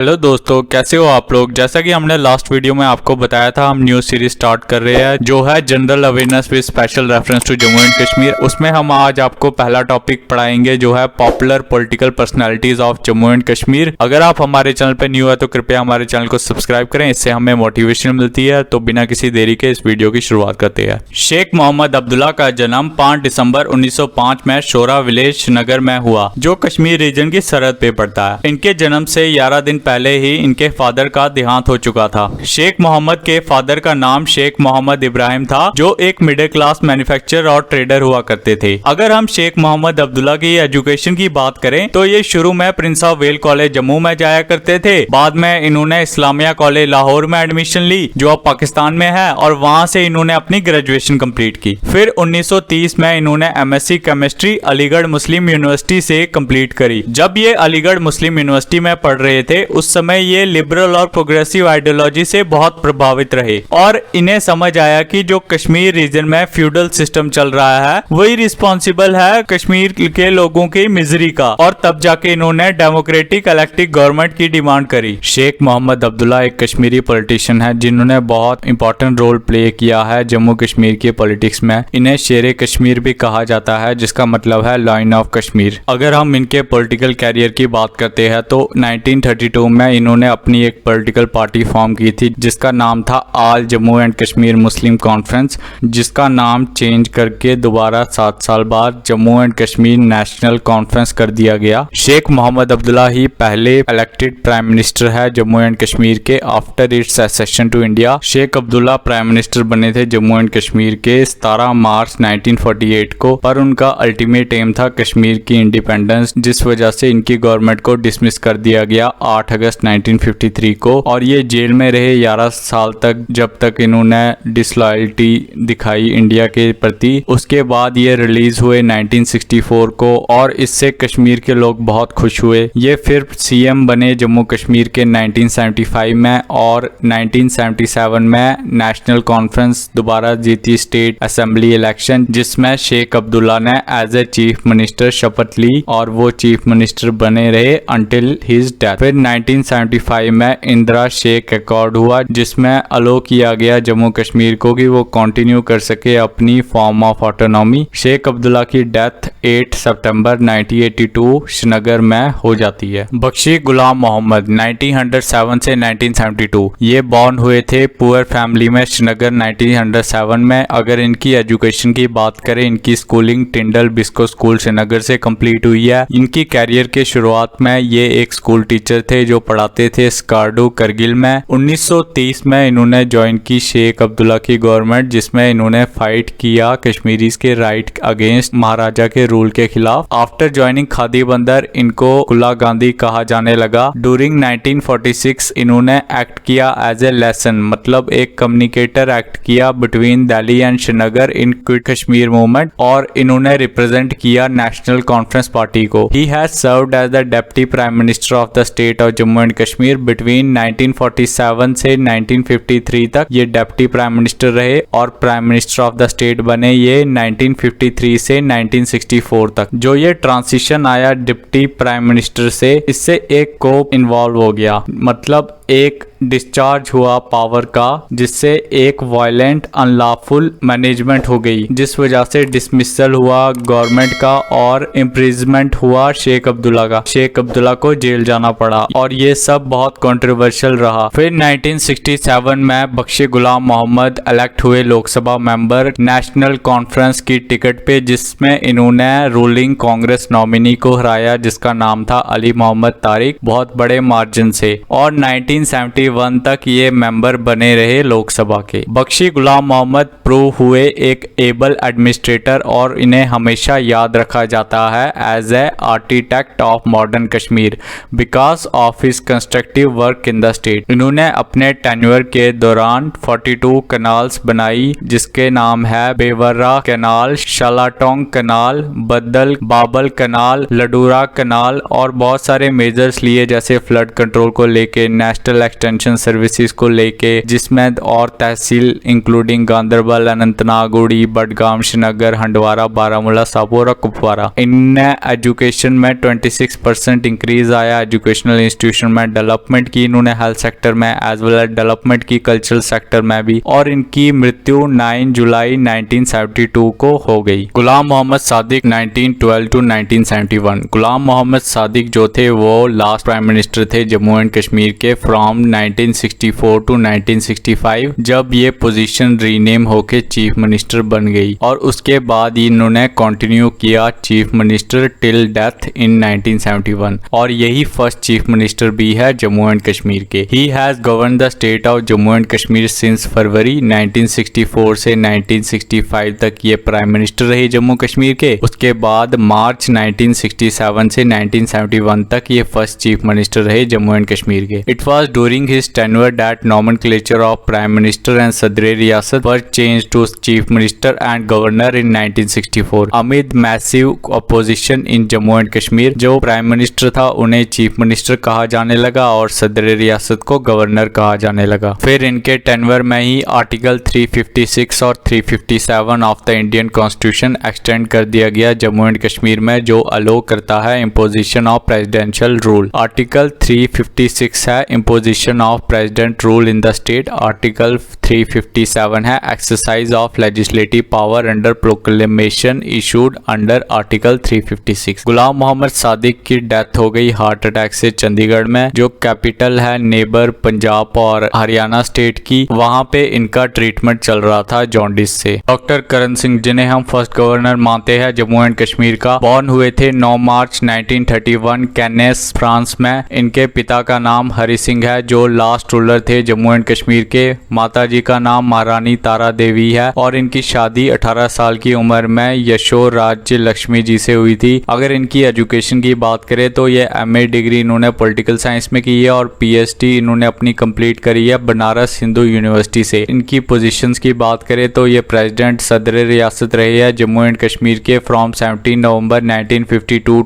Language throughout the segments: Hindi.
हेलो दोस्तों, कैसे हो आप लोग। जैसा कि हमने लास्ट वीडियो में आपको बताया था, हम न्यू सीरीज स्टार्ट कर रहे हैं जो है general awareness with special reference to Jammu and Kashmir. उसमें हम आज आपको पहला टॉपिक पढ़ाएंगे जो है popular political personalities of Jammu and Kashmir. अगर आप हमारे चैनल पर न्यू है तो कृपया हमारे चैनल को सब्सक्राइब करें, इससे हमें मोटिवेशन मिलती है। तो बिना किसी देरी के इस वीडियो की शुरुआत करते हैं। शेख मोहम्मद अब्दुल्ला का जन्म 5 दिसंबर 1905 में शोरा विलेज श्रीनगर में हुआ, जो कश्मीर रीजन की सरहद पे पड़ता है। इनके जन्म से 11 दिन पहले ही इनके फादर का देहांत हो चुका था। शेख मोहम्मद के फादर का नाम शेख मोहम्मद इब्राहिम था, जो एक मिडिल क्लास मैन्युफैक्चरर और ट्रेडर हुआ करते थे। अगर हम शेख मोहम्मद अब्दुल्ला की एजुकेशन की बात करें तो ये शुरू में Prince of well college Jammu में जाया करते थे। बाद में इन्होंने इस्लामिया कॉलेज लाहौर में एडमिशन ली, जो अब पाकिस्तान में है, और वहां से इन्होंने अपनी ग्रेजुएशन कंप्लीट की। फिर 1930 में इन्होंने एमएससी केमिस्ट्री अलीगढ़ मुस्लिम यूनिवर्सिटी से कंप्लीट करी। जब ये अलीगढ़ मुस्लिम यूनिवर्सिटी में पढ़ रहे थे उस समय ये लिबरल और प्रोग्रेसिव आइडियोलॉजी से बहुत प्रभावित रहे और इन्हें समझ आया कि जो कश्मीर रीजन में फ्यूडल सिस्टम चल रहा है वही रिस्पॉन्सिबल है कश्मीर के लोगों की मिजरी का, और तब जाके इन्होंने डेमोक्रेटिक इलेक्टेड गवर्नमेंट की डिमांड करी। शेख मोहम्मद अब्दुल्ला एक कश्मीरी पॉलिटिशियन है जिन्होंने बहुत इंपॉर्टेंट रोल प्ले किया है जम्मू कश्मीर की पॉलिटिक्स में। इन्हें शेर कश्मीर भी कहा जाता है, जिसका मतलब है लायन ऑफ कश्मीर। अगर हम इनके पॉलिटिकल कैरियर की बात करते हैं तो 1932 में इन्होंने अपनी एक पॉलिटिकल पार्टी फॉर्म की थी जिसका नाम था all Jammu and Kashmir Muslim conference, जिसका नाम चेंज करके दोबारा 7 साल बाद Jammu and Kashmir national conference कर दिया गया। शेख मोहम्मद अब्दुल्ला ही पहले इलेक्टेड प्राइम मिनिस्टर है जम्मू एंड कश्मीर के after its cession to India. Sheikh Abdullah prime minister बने थे जम्मू एंड कश्मीर के 17 मार्च 1948 को, पर उनका अल्टीमेट एम था कश्मीर की इंडिपेंडेंस, जिस वजह से इनकी गवर्नमेंट को डिसमिस कर दिया गया 8 अगस्त 1953 को, और ये जेल में रहे 11 साल तक जब तक इन्होंने डिसलॉयल्टी दिखाई इंडिया के प्रति। उसके बाद ये रिलीज हुए 1964 को और इससे कश्मीर के लोग बहुत खुश हुए। ये फिर सीएम बने जम्मू कश्मीर के 1975 में, और 1977 में नेशनल कॉन्फ्रेंस दोबारा जीती स्टेट असेंबली इलेक्शन, जिसमें शेख अब्दुल्ला ने एज ए चीफ मिनिस्टर शपथ ली और वो चीफ मिनिस्टर बने रहे अंटिल हिज डेथ। फिर 1975 में इंदिरा शेख अकॉर्ड हुआ, जिसमें अलो किया गया जम्मू कश्मीर को कि वो कंटिन्यू कर सके अपनी form of autonomy. Sheikh Abdullah की डेथ 8 सितंबर 1982 श्रीनगर में हो जाती है। बख्शी गुलाम मोहम्मद 1907 से 1972 ये बॉर्न हुए थे पुअर फैमिली में श्रीनगर 1907 में। अगर इनकी एजुकेशन की बात करें, इनकी स्कूलिंग टिंडल बिस्को स्कूल श्रीनगर से कंप्लीट हुई है। इनकी कैरियर के शुरुआत में ये एक स्कूल टीचर थे जो पढ़ाते थे स्कार्डू करगिल में। 1930 में इन्होंने ज्वाइन की शेख अब्दुल्ला की गवर्नमेंट, जिसमें इन्होंने फाइट किया कश्मीरीज के राइट अगेंस्ट महाराजा के रूल के खिलाफ। आफ्टर ज्वाइनिंग खादी बंदर इनको कुला गांधी कहा जाने लगा। ड्यूरिंग 1946 इन्होंने एक्ट किया एज ए लेसन, मतलब एक कम्युनिकेटर एक्ट किया between Delhi and Srinagar in quit Kashmir movement, और इन्होंने रिप्रेजेंट किया नेशनल कॉन्फ्रेंस पार्टी को। He has served as the deputy prime minister of the state of Jammu and Kashmir between 1947 से 1953 तक ये डिप्टी प्राइम मिनिस्टर रहे, और prime minister of the state बने ये 1953 से 1964 तक। जो ये ट्रांसिशन आया डिप्टी प्राइम मिनिस्टर से, इससे एक कोप इन्वॉल्व हो गया, मतलब एक डिस्चार्ज हुआ पावर का, जिससे एक वायलेंट अनलॉफुल मैनेजमेंट हो गई, जिस वजह से डिसमिसल हुआ गवर्नमेंट का और इम्प्रिजमेंट हुआ शेख अब्दुल्ला का। शेख अब्दुल्ला को जेल जाना पड़ा और ये सब बहुत कंट्रोवर्शियल रहा। फिर 1967 में बख्शी गुलाम मोहम्मद इलेक्ट हुए लोकसभा मेंबर नेशनल कॉन्फ्रेंस की टिकट पे, जिसमें इन्होंने रूलिंग कांग्रेस नॉमिनी को हराया जिसका नाम था अली मोहम्मद तारिक, बहुत बड़े मार्जिन से, और 1971 तक ये मेंबर बने रहे लोकसभा के। बख्शी गुलाम मोहम्मद प्रूव हुए एक एबल एडमिनिस्ट्रेटर और इन्हें हमेशा याद रखा जाता है as a architect of modern Kashmir because of his constructive work in the state. इन्होंने अपने टेन्योर के दौरान 42 कैनाल्स बनाई, जिसके नाम है बेवर्रा कैनाल, शालाटोंग कैनाल, बदल बाबल कैनाल, लडूरा कैनाल, और बहुत सारे मेजर्स लिए जैसे फ्लड कंट्रोल को लेके, नेशनल एक्सटेंशन पेंशन सर्विसेज को लेके, जिसमें और तहसील इंक्लूडिंग गांधरबल, अनंतनाग, उड़ी, बडगाम, श्रीनगर, हंडवारा, बारामूला, सापुर और कुपवारा। इनने एजुकेशन में 26% इंक्रीज आया। एजुकेशनल इंस्टीट्यूशन में डेवलपमेंट की इन्होंने, हेल्थ सेक्टर में एज वेल एज डेवलपमेंट की कल्चरल सेक्टर में भी। और इनकी मृत्यु 9 जुलाई 1972 को हो गई। गुलाम मोहम्मद सादिक 1912 टू 1971। गुलाम मोहम्मद सादिक जो थे वो लास्ट प्राइम मिनिस्टर थे जम्मू एंड कश्मीर के फ्रॉम 1964 टू 1965, जब ये पोजीशन रीनेम होके चीफ मिनिस्टर बन गई। और उसके बाद इन्होंने कंटिन्यू किया chief minister till death in 1971, और यही फर्स्ट चीफ मिनिस्टर भी है जम्मू एंड कश्मीर के। He has govern the state of Jammu and Kashmir since फरवरी 1964 से 1965 तक ये प्राइम मिनिस्टर रहे जम्मू कश्मीर के। उसके बाद मार्च 1967 से 1971 तक ये फर्स्ट चीफ मिनिस्टर रहे जम्मू एंड कश्मीर के। It was during his tenure that nomenclature of prime minister and Sadar Riyasat were change to chief minister and governor in 1964 amid massive opposition in Jammu and Kashmir. जो प्राइम मिनिस्टर था उन्हें चीफ मिनिस्टर कहा जाने लगा और सदर रियासत को गवर्नर कहा जाने लगा। फिर इनके टेन्योर में ही आर्टिकल 356 और 357 of the Indian constitution extend कर दिया गया जम्मू एंड कश्मीर में, जो अलो करता है imposition of presidential rule. Article 356 है imposition of president rule in the state. Article 357 है exercise of legislative power under proclamation issued under article 356। गुलाम मोहम्मद सादिक की डेथ हो गई हार्ट अटैक से चंडीगढ़ में, जो कैपिटल है नेबर पंजाब और हरियाणा स्टेट की। वहां पे इनका ट्रीटमेंट चल रहा था जॉन्डिस से। डॉक्टर करण सिंह, जिन्हें हम फर्स्ट गवर्नर मानते हैं जम्मू एंड कश्मीर का, बॉर्न हुए थे 9 मार्च 1931 कैनेस, फ्रांस में। इनके पिता का नाम हरि सिंह है जो लास्ट रूलर थे जम्मू एंड कश्मीर के। माता जी का नाम महारानी तारा देवी है और इनकी शादी 18 साल की उम्र में यशो राज्य लक्ष्मी जी से हुई थी। अगर इनकी एजुकेशन की बात करें तो ये MA डिग्री इन्होंने पॉलिटिकल साइंस में की है और PhD इन्होंने अपनी कंप्लीट करी है बनारस हिंदू यूनिवर्सिटी से। इनकी पोजीशंस की बात करें तो ये प्रेसिडेंट सदर रियासत रहे हैं जम्मू एंड कश्मीर के फ्रॉम 17 नवंबर 1952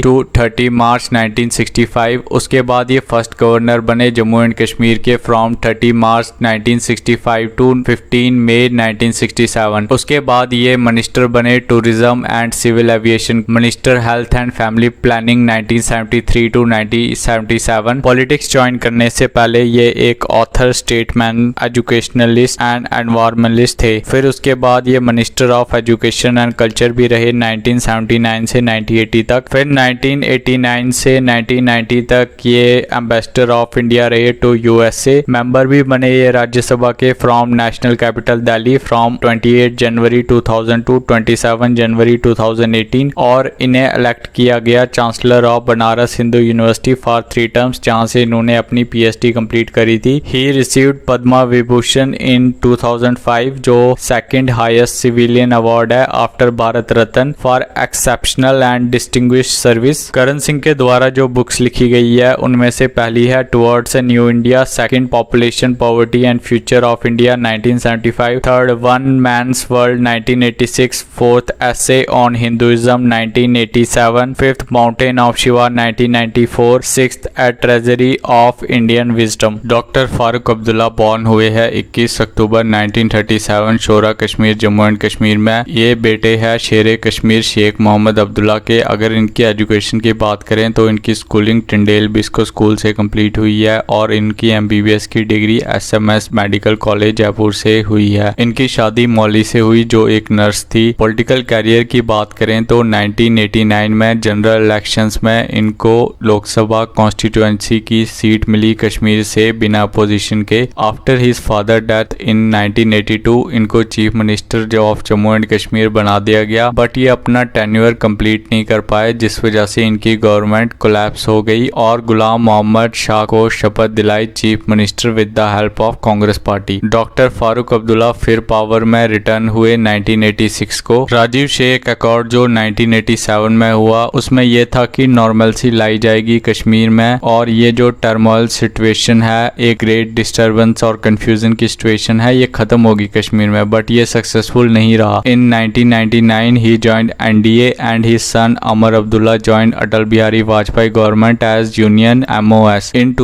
टू 30 मार्च 1965। उसके बाद ये फर्स्ट गवर्नर बने जम्मू एंड कश्मीर के फ्रॉम 30 मार्च 1965 टू 15 मई 1967। उसके बाद ये मिनिस्टर बने tourism and civil aviation, minister health and family planning 1973 to 1977। Politics join करने से पहले ये एक author, statesman, educationalist and environmentalist थे। फिर उसके बाद ये minister of education and culture भी रहे 1979 से 1980 तक। फिर 1989 से 1990 तक ये एम्बेसडर ऑफ इंडिया रहे टू USA। मेंबर भी बने ये राज्यसभा के from national capital Delhi from 28 January 2000 to 27 January 2018। और इन्हें इलेक्ट किया गया chancellor of Banaras Hindu university for 3 terms, जहां से इन्होंने अपनी PhD कंप्लीट करी थी। He received Padma Vibhushan in 2005, जो सेकंड हाईएस्ट सिविलियन अवार्ड है after Bharat Ratna for exceptional and distinguished service. Karan Singh के द्वारा जो बुक्स लिखी गई है उनमें से पहली है towards a new India, second population poverty and future of India 1975, third one man's world 1986, fourth essay on Hinduism 1987, fifth mountain of Shiva 1994, sixth a treasury of Indian wisdom. Doctor Farooq Abdullah born हुए हैं 21 अक्टूबर 1937 शोरा कश्मीर जम्मू एंड कश्मीर में। ये बेटे हैं शेर कश्मीर शेख मोहम्मद अब्दुल्ला के। अगर इनकी एजुकेशन की बात करें तो इनकी स्कूलिंग टिंडेल बिस्को स्कूल से कंप्लीट हुई है और इनकी MBBS की degree SMS medical college Jaipur से हुई है। इनकी शादी मौली से हुई जो एक नर्स थी। पॉलिटिकल कैरियर की बात करें तो 1989 में जनरल इलेक्शंस में इनको लोकसभा कॉन्स्टिट्यूएंसी की सीट मिली कश्मीर से बिना अपोजिशन के। After his father death in 1982 इनको chief minister of Jammu and Kashmir बना दिया गया, बट ये अपना टेन्योर कंप्लीट नहीं कर पाए जिस वजह से इनकी गवर्नमेंट कोलैप्स हो गई और गुलाम मोहम्मद शाह को शपथ दिलाई chief minister with the help of Congress party. Doctor Farooq Abdullah फिर पावर में रिटर्न हुए 1986 को। राजीव शेख अकॉर्ड जो 1987 में हुआ उसमें यह था कि नॉर्मलसी लाई जाएगी कश्मीर में और ये जो टर्मोइल सिचुएशन है, एक ग्रेट डिस्टर्बेंस और कंफ्यूजन की सिचुएशन है, ये खत्म होगी कश्मीर में, बट ये सक्सेसफुल नहीं रहा। इन 1999 he joined NDA and his son Amar Abdullah joined Atal Bihari Vajpayee government as Union MOS. In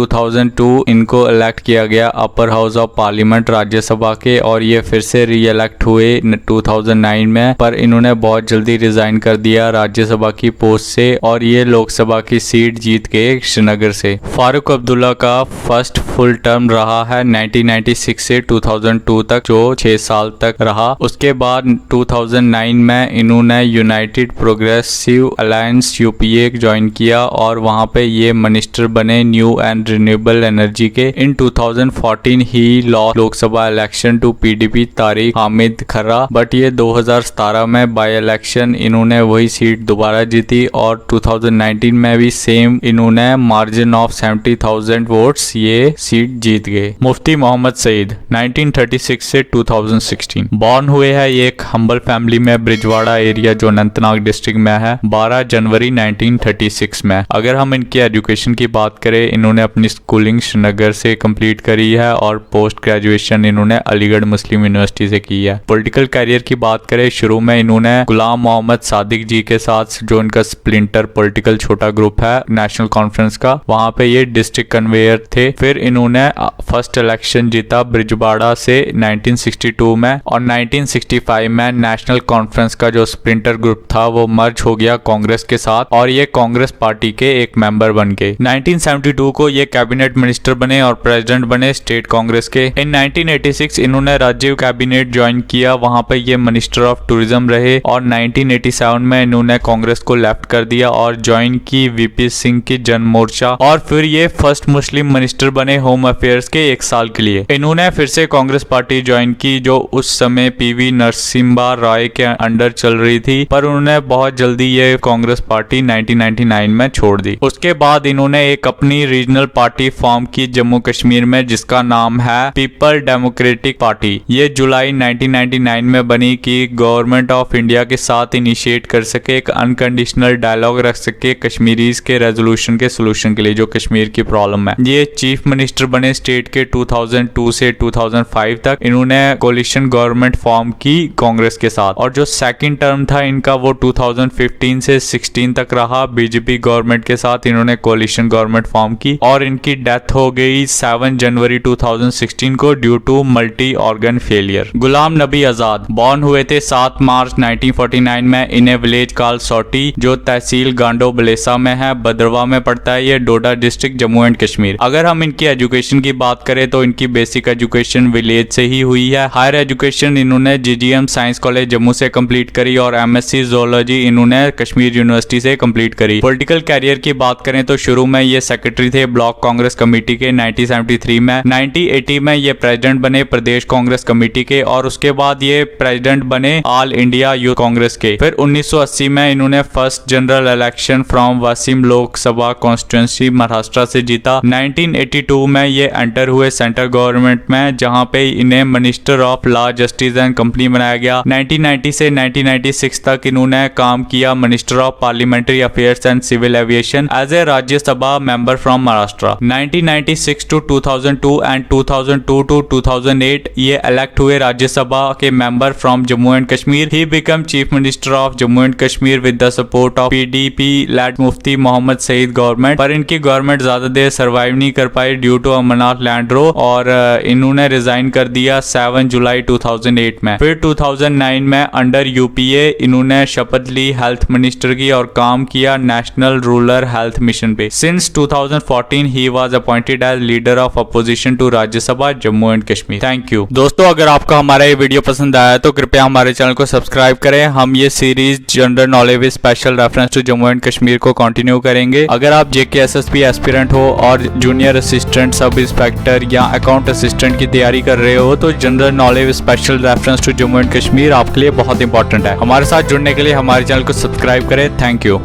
2002 इनको इलेक्ट किया गया upper house of parliament Rajya Sabha के, और ये फिर से री इलेक्ट हुए 2009 में, पर इन्होंने बहुत जल्दी रिजाइन कर दिया राज्यसभा की पोस्ट से और ये लोकसभा की सीट जीत गए श्रीनगर से। फारूक अब्दुल्ला का फर्स्ट फुल टर्म रहा है 1996 से 2002 तक, जो 6 साल तक रहा। उसके बाद 2009 में इन्होंने United progressive alliance UPA join किया और वहां पे ये मिनिस्टर बने न्यू एंड रिन्यूएबल एनर्जी के। इन 2014 ही लॉ Lok Sabha election to PDP Tariq Hamid Karra, but ये 2017 में बाई इलेक्शन इन्होंने वही सीट दोबारा जीती और 2019 में भी सेम इन्होंने मार्जिन ऑफ 70,000 वोट्स ये सीट जीत गए। मुफ्ती मोहम्मद सईद 1936 से 2016 बॉर्न हुए हैं ये एक हम्बल फैमिली में ब्रिजवाड़ा एरिया जो अनंतनाग डिस्ट्रिक्ट में है 12 जनवरी 1936 में। अगर हम इनकी एजुकेशन की बात करें, इन्होंने अपनी स्कूलिंग श्रीनगर से कंप्लीट करी है और पोस्ट ग्रेजुएशन इन्होंने अलीगढ़ मुस्लिम यूनिवर्सिटी से की है। पॉलिटिकल करियर की बात करें, शुरू में इन्होंने गुलाम मोहम्मद सादिक जी के साथ जो इनका स्प्लिंटर पॉलिटिकल छोटा ग्रुप है नेशनल कॉन्फ्रेंस का, वहां पे ये डिस्ट्रिक्ट कन्वेयर थे। फिर इन्होंने फर्स्ट इलेक्शन जीता ब्रिजवाड़ा से 1962 में और 1965 में नेशनल कॉन्फ्रेंस का जो स्प्लिंटर ग्रुप था वो मर्ज हो गया कांग्रेस के साथ और ये कांग्रेस पार्टी के एक मेंबर बन गए। 1972 को ये कैबिनेट मिनिस्टर बने और प्रेसिडेंट बने स्टेट कांग्रेस के। इन 1986 इन्होंने राज्य कैबिनेट ज्वाइन किया, वहां पे ये मिनिस्टर ऑफ टूरिज्म रहे और 1987 में इन्होंने कांग्रेस को लेफ्ट कर दिया और ज्वाइन की वीपी सिंह की जन मोर्चा और फिर ये फर्स्ट मुस्लिम मिनिस्टर बने होम अफेयर्स के 1 साल के लिए। इन्होंने फिर से कांग्रेस पार्टी ज्वाइन की जो उस समय पीवी नरसिम्हा राय के अंडर चल रही थी, पर उन्होंने बहुत जल्दी ये कांग्रेस पार्टी 1999 में छोड़ दी। उसके बाद इन्होंने एक अपनी रीजनल पार्टी फॉर्म की जम्मू कश्मीर में जिसका नाम है पीपल डेमोक्रेटिक पार्टी। ये जुलाई 1999 में बनी कि गवर्नमेंट ऑफ इंडिया के साथ इनिशिएट कर सके, एक अनकंडीशनल डायलॉग रख सके कश्मीरीज के रेजोल्यूशन के सोल्यूशन के लिए जो कश्मीर की प्रॉब्लम है। ये चीफ मिनिस्टर बने स्टेट के 2002 से 2005 तक। इन्होंने कोलिशन गवर्नमेंट फॉर्म की कांग्रेस के साथ और जो सेकंड टर्म था इनका वो 2015 से 16 तक रहा बीजेपी गवर्नमेंट के साथ। इन्होंने कोलिशन गवर्नमेंट फॉर्म की और इनकी डेथ हो गई 7 जनवरी 2016 को due to multi organ failure. Ghulam Nabi Azad born हुए थे 7 मार्च 1949 में इन ए विलेज कॉल सोटी जो तहसील गांडो बलेसा में है, भद्रवा में पड़ता है। ये डोडा डिस्ट्रिक्ट जम्मू एंड कश्मीर। अगर हम इनकी एजुकेशन की बात करें तो इनकी बेसिक एजुकेशन विलेज से ही हुई है। हायर एजुकेशन इन्होंने जीजीएम साइंस कॉलेज जम्मू से कंप्लीट करी और एमएससी ज़ूलॉजी इन्होंने कश्मीर यूनिवर्सिटी से कंप्लीट करी। पॉलिटिकल कैरियर की बात करें तो शुरू में ये सेक्रेटरी थे ब्लॉक कांग्रेस कमेटी के 1973 में। 1980 में ये प्रेसिडेंट बने प्रदेश कांग्रेस कमेटी के और उसके बाद ये प्रेसिडेंट बने ऑल इंडिया यूथ कांग्रेस के। फिर 1980 में इन्होंने first general election from Washim Lok Sabha constituency Maharashtra से जीता। 1982 में ये एंटर हुए सेंट्रल गवर्नमेंट में जहां पे इन्हें minister of law justice and company बनाया गया। 1990 से 1996 तक इन्होंने काम किया minister of parliamentary affairs and civil aviation as a Rajya Sabha member from Maharashtra. 1996 to 2002 and 2002 to 2008 ये इलेक्ट हुए राज्यसभा के member from Jammu and Kashmir. He become chief minister of Jammu and Kashmir with the support of PDP led Mufti Mohammad Sayeed government, पर इनकी गवर्नमेंट ज्यादा देर सर्वाइव नहीं कर पाई ड्यू टू अमरनाथ लैंड रो और इन्होंने रिजाइन कर दिया 7 जुलाई 2008 में। फिर 2009 में अंडर यूपीए इन्होंने शपथ ली हेल्थ मिनिस्टर की और काम किया नेशनल रूरल हेल्थ मिशन पे। Since 2014 he was appointed as leader of opposition to Rajya Sabha Jammu and Kashmir. Thank you दोस्तों, अगर आपको हमारा ये वीडियो पसंद आया तो कृपया हमारे चैनल को सब्सक्राइब करें। हम ये series general knowledge with special reference to Jammu and Kashmir को कंटिन्यू करेंगे। अगर आप जेकेएसएसपी एस्पिरेंट हो और जूनियर असिस्टेंट सब इंस्पेक्टर या अकाउंट असिस्टेंट की तैयारी कर रहे हो तो general knowledge with special reference to Jammu and Kashmir आपके लिए बहुत इंपॉर्टेंट है। हमारे साथ जुड़ने के लिए हमारे चैनल को सब्सक्राइब करें। Thank you.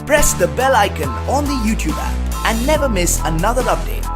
Press the bell icon on the YouTube app and never miss another update.